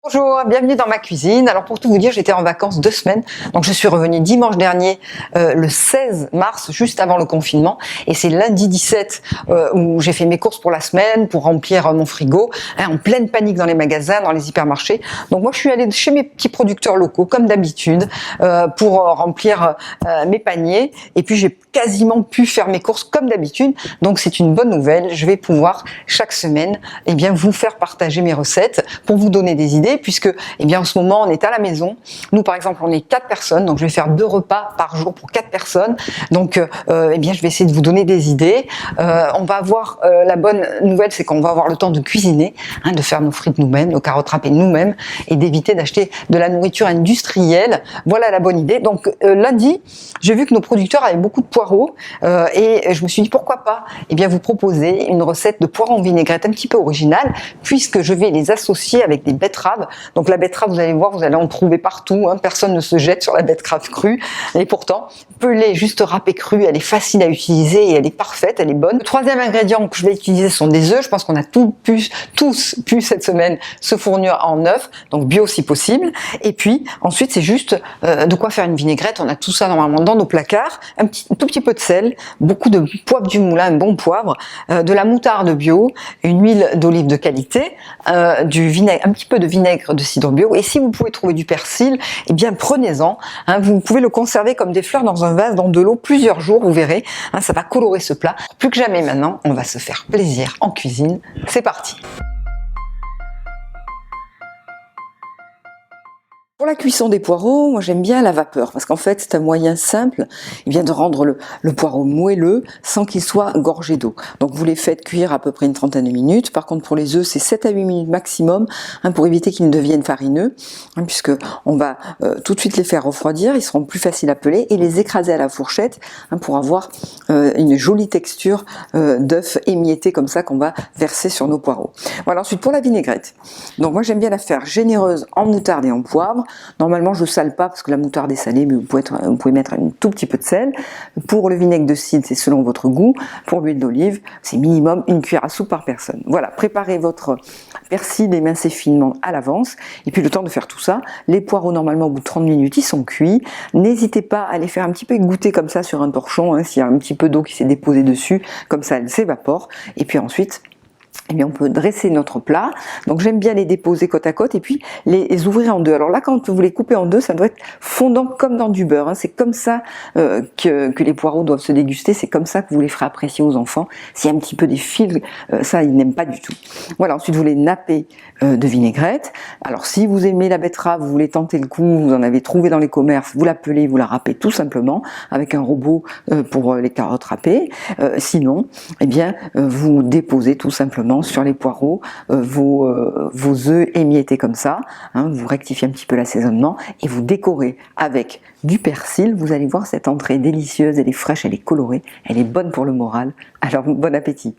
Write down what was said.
Bonjour, bienvenue dans ma cuisine. Alors pour tout vous dire, j'étais en vacances 2 semaines, donc je suis revenue dimanche dernier, le 16 mars, juste avant le confinement, et c'est lundi 17 où j'ai fait mes courses pour la semaine, pour remplir mon frigo, en pleine panique dans les magasins, dans les hypermarchés. Donc moi je suis allée chez mes petits producteurs locaux, comme d'habitude, pour remplir mes paniers, et puis j'ai quasiment pu faire mes courses comme d'habitude, donc c'est une bonne nouvelle. Je vais pouvoir chaque semaine vous faire partager mes recettes pour vous donner des idées, puisque en ce moment on est à la maison. Nous par exemple on est 4 personnes, donc je vais faire 2 repas par jour pour 4 personnes. Donc je vais essayer de vous donner des idées. On va avoir la bonne nouvelle, c'est qu'on va avoir le temps de cuisiner, de faire nos frites nous-mêmes, nos carottes râpées nous-mêmes, et d'éviter d'acheter de la nourriture industrielle. Voilà la bonne idée. Donc lundi, j'ai vu que nos producteurs avaient beaucoup de poireaux et je me suis dit pourquoi pas vous proposer une recette de poireaux en vinaigrette un petit peu originale, puisque je vais les associer avec des betteraves. Donc la betterave, vous allez voir, vous allez en trouver partout, personne ne se jette sur la betterave crue, et pourtant pelée, juste râpée crue, elle est facile à utiliser et elle est parfaite, elle est bonne. Le troisième ingrédient que je vais utiliser sont des œufs. Je pense qu'on a tous pu cette semaine se fournir en œufs, donc bio si possible. Et puis ensuite c'est juste de quoi faire une vinaigrette. On a tout ça normalement dans nos placards, un tout petit peu de sel, beaucoup de poivre du moulin, un bon poivre, de la moutarde bio, une huile d'olive de qualité, du vinaigre, un petit peu de vinaigre de cidre bio, et si vous pouvez trouver du persil, prenez-en. Vous pouvez le conserver comme des fleurs dans un vase, dans de l'eau, plusieurs jours, vous verrez, ça va colorer ce plat. Plus que jamais maintenant, on va se faire plaisir en cuisine. C'est parti! Pour la cuisson des poireaux, moi j'aime bien la vapeur, parce qu'en fait c'est un moyen simple de rendre le poireau moelleux sans qu'il soit gorgé d'eau. Donc vous les faites cuire à peu près une trentaine de minutes. Par contre pour les œufs c'est 7 à 8 minutes maximum, pour éviter qu'ils ne deviennent farineux, puisque on va tout de suite les faire refroidir, ils seront plus faciles à peler, et les écraser à la fourchette pour avoir une jolie texture d'œuf émietté comme ça qu'on va verser sur nos poireaux. Voilà, ensuite pour la vinaigrette. Donc moi j'aime bien la faire généreuse en moutarde et en poivre. Normalement, je ne sale pas parce que la moutarde est salée, mais vous pouvez mettre un tout petit peu de sel. Pour le vinaigre de cidre, c'est selon votre goût. Pour l'huile d'olive, c'est minimum une cuillère à soupe par personne. Voilà, préparez votre persil émincé finement à l'avance. Et puis le temps de faire tout ça, les poireaux, normalement, au bout de 30 minutes, ils sont cuits. N'hésitez pas à les faire un petit peu égoutter comme ça sur un torchon, s'il y a un petit peu d'eau qui s'est déposée dessus, comme ça, elle s'évapore. Et puis ensuite, on peut dresser notre plat. Donc j'aime bien les déposer côte à côte et puis les ouvrir en deux. Alors là, quand vous les coupez en deux, ça doit être fondant comme dans du beurre. C'est comme ça que les poireaux doivent se déguster. C'est comme ça que vous les ferez apprécier aux enfants. S'il y a un petit peu des fils, ça ils n'aiment pas du tout. Voilà, ensuite vous les nappez de vinaigrette. Alors si vous aimez la betterave, vous voulez tenter le coup, vous en avez trouvé dans les commerces, vous la pelez, vous la râpez tout simplement avec un robot pour les carottes râpées. Sinon, vous déposez tout simplement sur les poireaux vos œufs émiettés comme ça, vous rectifiez un petit peu l'assaisonnement et vous décorez avec du persil. Vous allez voir cette entrée délicieuse, elle est fraîche, elle est colorée, elle est bonne pour le moral. Alors bon appétit!